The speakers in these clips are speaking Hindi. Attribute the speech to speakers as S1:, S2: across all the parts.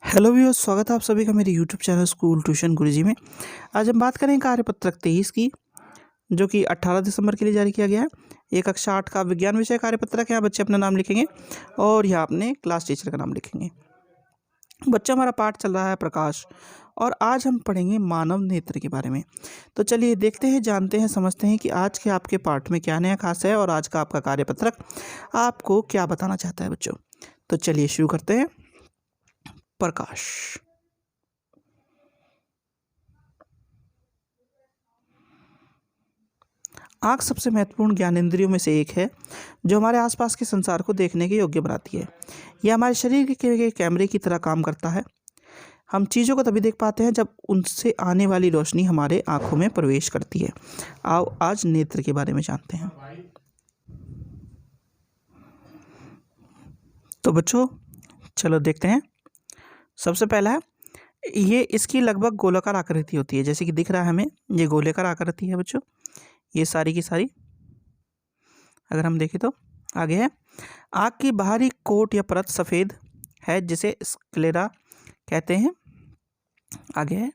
S1: हेलो व्यूअर्स, स्वागत है आप सभी का मेरे यूट्यूब चैनल स्कूल ट्यूशन गुरुजी में। आज हम बात करें कार्यपत्रक 23 की, जो कि 18 दिसंबर के लिए जारी किया गया है। ये कक्षा 8 का विज्ञान विषय कार्यपत्रक है। यहाँ बच्चे अपना नाम लिखेंगे और यहाँ अपने क्लास टीचर का नाम लिखेंगे। बच्चा हमारा पाठ चल रहा है प्रकाश, और आज हम पढ़ेंगे मानव नेत्र के बारे में। तो चलिए देखते हैं, जानते हैं, समझते हैं कि आज के आपके पाठ में क्या नया खास है और आज का आपका कार्यपत्रक आपको क्या बताना चाहता है बच्चों। तो चलिए शुरू करते हैं। प्रकाश। आँख सबसे महत्वपूर्ण ज्ञानेंद्रियों में से एक है, जो हमारे आसपास के संसार को देखने के योग्य बनाती है। यह हमारे शरीर के कैमरे की तरह काम करता है। हम चीज़ों को तभी देख पाते हैं जब उनसे आने वाली रोशनी हमारे आँखों में प्रवेश करती है। आओ आज नेत्र के बारे में जानते हैं। तो बच्चों चलो देखते हैं। सबसे पहला है, ये इसकी लगभग गोलाकार आकृति होती है, जैसे कि दिख रहा है हमें, ये गोलाकार आकृति है बच्चों, ये सारी की सारी। अगर हम देखें तो आगे है, आँख की बाहरी कोट या परत सफ़ेद है, जिसे स्क्लेरा कहते हैं। आगे है,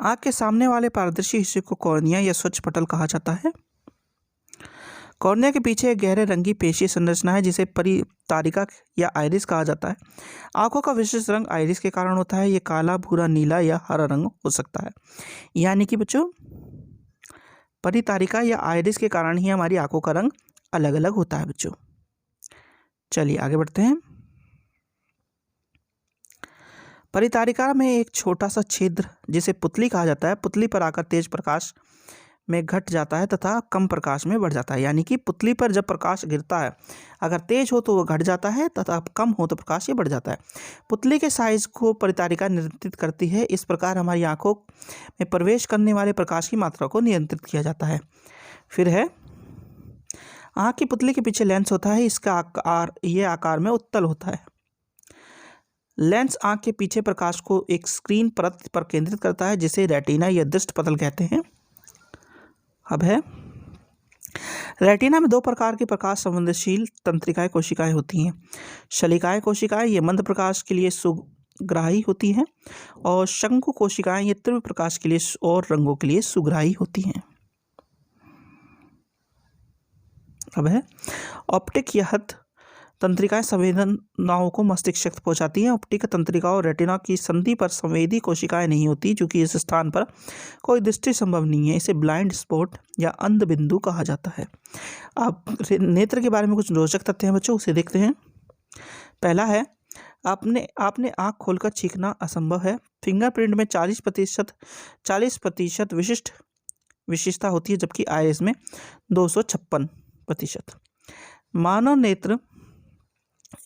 S1: आँख के सामने वाले पारदर्शी हिस्से को कॉर्निया या स्वच्छ पटल कहा जाता है। कॉर्निया के पीछे एक गहरे रंगी पेशीय संरचना है, जिसे परितारिका या आइरिस कहा जाता है। आँखों का विशिष्ट रंग आइरिस के कारण होता है। ये काला, भूरा, नीला या हरा रंग हो सकता है। यानी कि बच्चों परितारिका या आइरिस के कारण ही हमारी आंखों का रंग अलग अलग होता है बच्चों। चलिए आगे बढ़ते हैं। परितारिका में एक छोटा सा छिद्र, जिसे पुतली कहा जाता है, पुतली पर आकर तेज प्रकाश में घट जाता है तथा कम प्रकाश में बढ़ जाता है। यानी कि पुतली पर जब प्रकाश गिरता है, अगर तेज हो तो वो घट जाता है तथा कम हो तो प्रकाश ये बढ़ जाता है। पुतली के साइज को परितारिका नियंत्रित करती है। इस प्रकार हमारी आंखों में प्रवेश करने वाले प्रकाश की मात्रा को नियंत्रित किया जाता है। फिर है, आँख की पुतली के पीछे लेंस होता है। इसका आकार में उत्तल होता है। लेंस आँख के पीछे प्रकाश को एक स्क्रीन परत पर केंद्रित करता है, जिसे रेटिना या दृष्ट पटल कहते हैं। अब है, रेटिना में दो प्रकार की प्रकाश संवेदनशील तंत्रिकाएं कोशिकाएं होती हैं। शलिकाएं कोशिकाएं ये मंद प्रकाश के लिए सुग्राही होती हैं, और शंकु कोशिकाएं ये तीव्र प्रकाश के लिए और रंगों के लिए सुग्राही होती हैं। अब है, ऑप्टिक या हथ तंत्रिकाएं संवेदनाओं को मस्तिष्क तक पहुंचाती हैं। ऑप्टिक तंत्रिकाओं और रेटिना की संधि पर संवेदी कोशिकाएं नहीं होती, क्योंकि इस स्थान पर कोई दृष्टि संभव नहीं है। इसे ब्लाइंड स्पॉट या अंध बिंदु कहा जाता है। अब नेत्र के बारे में कुछ रोचक तथ्य हैं बच्चों, उसे देखते हैं। पहला है, आपने आँख खोलकर छींकना असंभव है। फिंगरप्रिंट में 40% विशिष्टता होती है, जबकि आइरिस में 256%। मानव नेत्र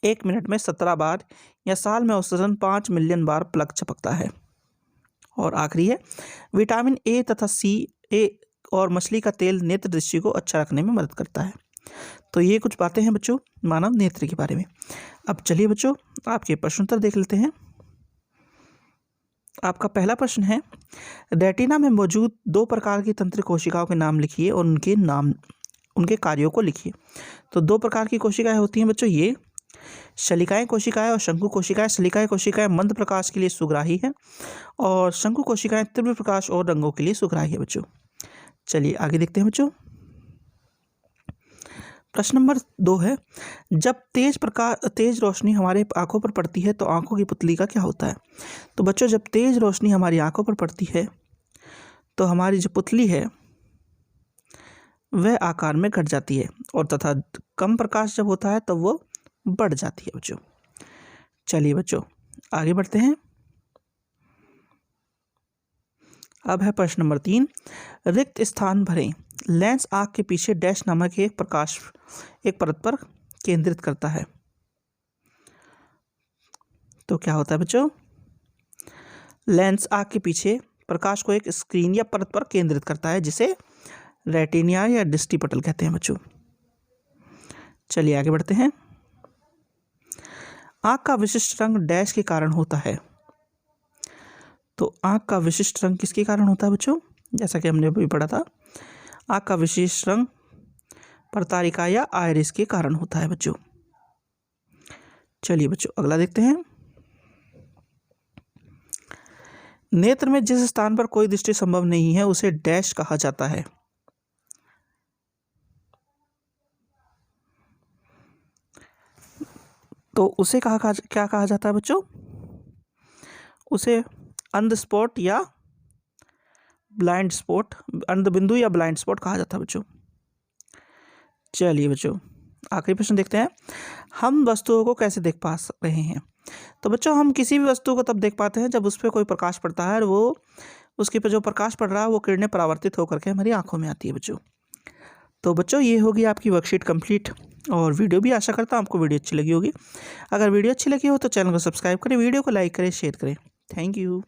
S1: 1 मिनट में 17 बार या साल में औसतन 5 मिलियन बार पलक झपकता है। और आखिरी है, विटामिन ए तथा ए और मछली का तेल नेत्र दृष्टि को अच्छा रखने में मदद करता है। तो ये कुछ बातें हैं बच्चों मानव नेत्र के बारे में। अब चलिए बच्चों आपके प्रश्नोत्तर देख लेते हैं। आपका पहला प्रश्न है, रेटिना में मौजूद दो प्रकार की तंत्रिक कोशिकाओं के नाम लिखिए और उनके कार्यों को लिखिए। तो दो प्रकार की कोशिकाएं होती हैं बच्चों, ये शलिकाएं कोशिकाएं और शंकु कोशिकाएं। शलिकाएं कोशिकाएं मंद प्रकाश के लिए सुग्राही है, और शंकु कोशिकाएं तीव्र प्रकाश और रंगों के लिए सुग्राही है बच्चों। चलिए आगे देखते हैं बच्चों। प्रश्न नंबर 2 है, जब तेज रोशनी हमारे आंखों पर पड़ती है तो आंखों की पुतली का क्या होता है। तो बच्चों जब तेज रोशनी हमारी आंखों पर पड़ती है तो हमारी जो पुतली है वह आकार में घट जाती है, और तथा कम प्रकाश जब होता है तो वो बढ़ जाती है बच्चों। चलिए बच्चों आगे बढ़ते हैं। अब है प्रश्न नंबर 3, रिक्त स्थान भरें। लेंस आँख के पीछे डैश नामक एक परत पर केंद्रित करता है। तो क्या होता है बच्चों, लेंस आँख के पीछे प्रकाश को एक स्क्रीन या परत पर केंद्रित करता है, जिसे रेटिना या दृष्टि पटल कहते हैं बच्चों। चलिए आगे बढ़ते हैं। आँख का विशिष्ट रंग डैश के कारण होता है। तो आँख का विशिष्ट रंग किसके कारण होता है बच्चों, जैसा कि हमने अभी पढ़ा था, आँख का विशिष्ट रंग परितारिका या आइरिस के कारण होता है बच्चों। चलिए बच्चों अगला देखते हैं। नेत्र में जिस स्थान पर कोई दृष्टि संभव नहीं है उसे डैश कहा जाता है। तो उसे क्या कहा जाता है बच्चों? उसे अंध स्पॉट या ब्लाइंड स्पॉट, अंध बिंदु या ब्लाइंड स्पॉट कहा जाता है बच्चों। चलिए बच्चों, आखिरी प्रश्न देखते हैं। हम वस्तुओं को कैसे देख पा रहे हैं? तो बच्चों, हम किसी भी वस्तु को तब देख पाते हैं जब उस पर कोई प्रकाश पड़ता है और वो उसके पर जो प्रकाश पड़ रहा है वो किरणें परावर्तित होकर के हमारी आंखों में आती है बच्चों। तो बच्चों, ये होगी आपकी वर्कशीट कंप्लीट और वीडियो भी। आशा करता हूँ आपको वीडियो अच्छी लगी होगी। अगर वीडियो अच्छी लगी हो तो चैनल को सब्सक्राइब करें, वीडियो को लाइक करें, शेयर करें। Thank you.